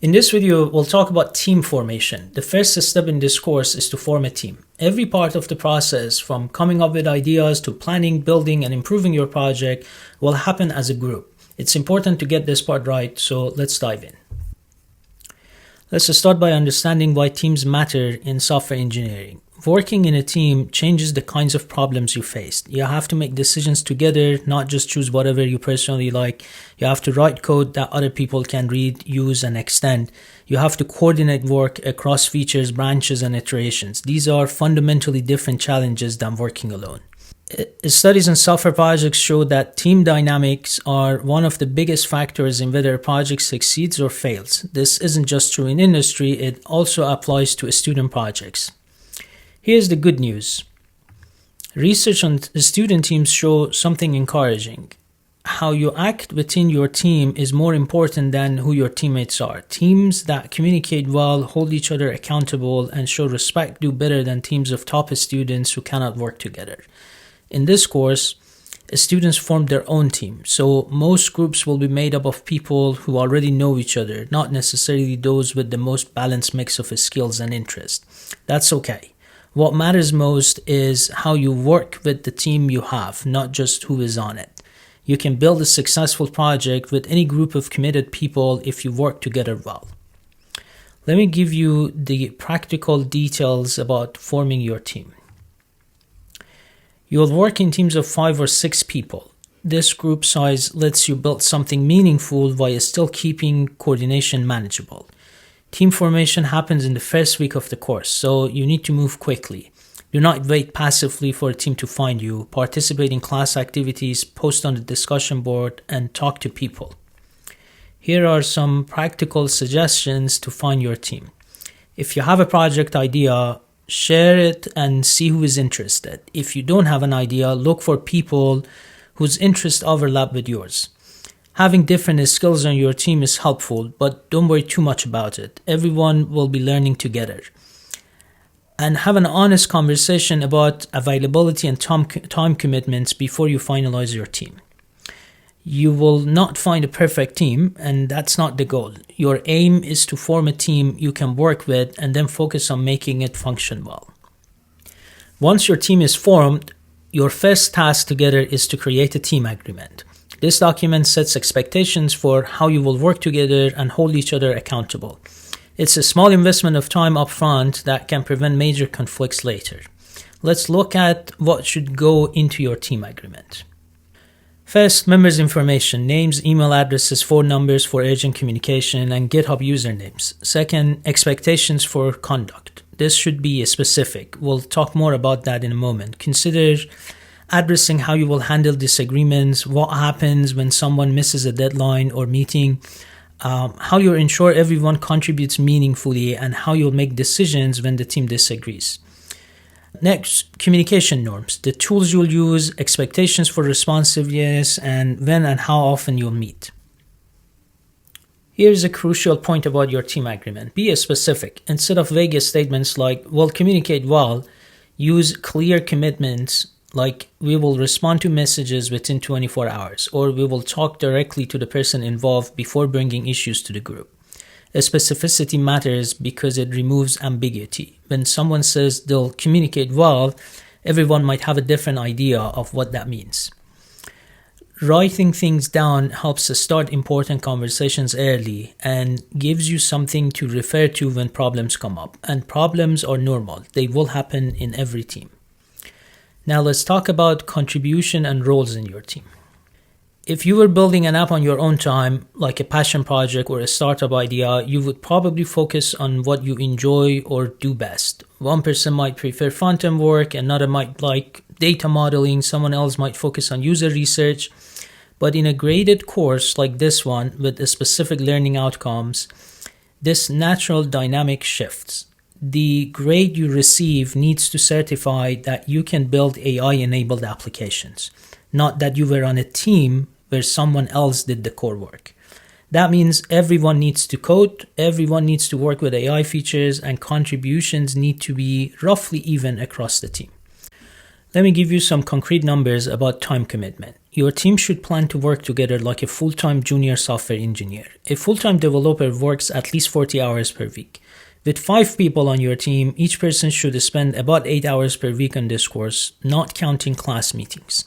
In this video, we'll talk about team formation. The first step in this course is to form a team. Every part of the process, from coming up with ideas to planning, building, and improving your project, will happen as a group. It's important to get this part right, so let's dive in. Let's start by understanding why teams matter in software engineering. Working in a team changes the kinds of problems you face. You have to make decisions together, not just choose whatever you personally like. You have to write code that other people can read, use, and extend. You have to coordinate work across features, branches, and iterations. These are fundamentally different challenges than working alone. Studies in software projects show that team dynamics are one of the biggest factors in whether a project succeeds or fails. This isn't just true in industry, it also applies to student projects. Here's the good news. Research on student teams show something encouraging. How you act within your team is more important than who your teammates are. Teams that communicate well, hold each other accountable, and show respect do better than teams of top students who cannot work together. In this course, students form their own team, so most groups will be made up of people who already know each other, not necessarily those with the most balanced mix of skills and interests. That's okay. What matters most is how you work with the team you have, not just who is on it. You can build a successful project with any group of committed people if you work together well. Let me give you the practical details about forming your team. You'll work in teams of 5 or 6 people. This group size lets you build something meaningful while still keeping coordination manageable. Team formation happens in the first week of the course, so you need to move quickly. Do not wait passively for a team to find you. Participate in class activities, post on the discussion board, and talk to people. Here are some practical suggestions to find your team. If you have a project idea, share it and see who is interested. If you don't have an idea, look for people whose interests overlap with yours. Having different skills on your team is helpful, but don't worry too much about it. Everyone will be learning together. And have an honest conversation about availability and time commitments before you finalize your team. You will not find a perfect team, and that's not the goal. Your aim is to form a team you can work with and then focus on making it function well. Once your team is formed, your first task together is to create a team agreement. This document sets expectations for how you will work together and hold each other accountable. It's a small investment of time up front that can prevent major conflicts later. Let's look at what should go into your team agreement. First, members' information, names, email addresses, phone numbers for urgent communication, and GitHub usernames. Second, expectations for conduct. This should be specific. We'll talk more about that in a moment. Consider addressing how you will handle disagreements, what happens when someone misses a deadline or meeting, how you ensure everyone contributes meaningfully, and how you'll make decisions when the team disagrees. Next, communication norms, the tools you'll use, expectations for responsiveness, and when and how often you'll meet. Here's a crucial point about your team agreement. Be specific. Instead of vague statements like, we'll communicate well, use clear commitments like, we will respond to messages within 24 hours, or we will talk directly to the person involved before bringing issues to the group. Specificity matters because it removes ambiguity. When someone says they'll communicate well, everyone might have a different idea of what that means. Writing things down helps us start important conversations early and gives you something to refer to when problems come up. And problems are normal. They will happen in every team. Now let's talk about contribution and roles in your team. If you were building an app on your own time, like a passion project or a startup idea, you would probably focus on what you enjoy or do best. One person might prefer front-end work, another might like data modeling, someone else might focus on user research. But in a graded course like this one with specific learning outcomes, this natural dynamic shifts. The grade you receive needs to certify that you can build AI-enabled applications, not that you were on a team where someone else did the core work. That means everyone needs to code, everyone needs to work with AI features, and contributions need to be roughly even across the team. Let me give you some concrete numbers about time commitment. Your team should plan to work together like a full-time junior software engineer. A full-time developer works at least 40 hours per week. With 5 people on your team, each person should spend about 8 hours per week on this course, not counting class meetings.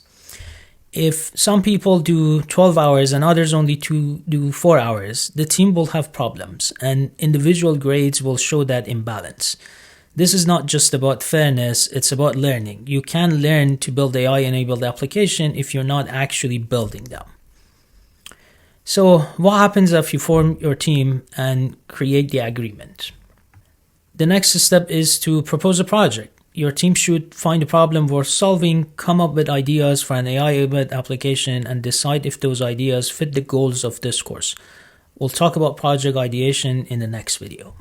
If some people do 12 hours and others only do 4 hours, the team will have problems, and individual grades will show that imbalance. This is not just about fairness, it's about learning. You can learn to build AI-enabled application if you're not actually building them. So what happens if you form your team and create the agreement? The next step is to propose a project. Your team should find a problem worth solving, come up with ideas for an AI-enabled application, and decide if those ideas fit the goals of this course. We'll talk about project ideation in the next video.